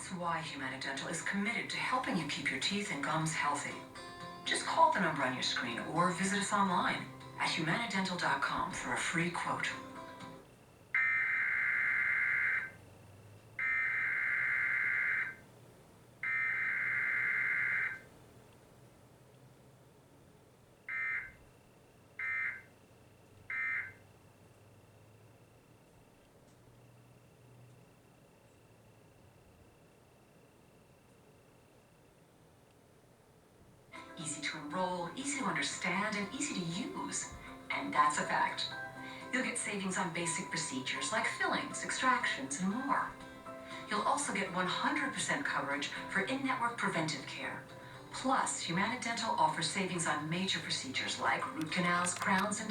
That's why Humana Dental is committed to helping you keep your teeth and gums healthy. Just call the number on your screen or visit us online at humanadental.com for a free quote. Easy to enroll, easy to understand, and easy to use. And that's a fact. You'll get savings on basic procedures like fillings, extractions, and more. You'll also get 100% coverage for in-network preventive care. Plus, Humana Dental offers savings on major procedures like root canals, crowns, and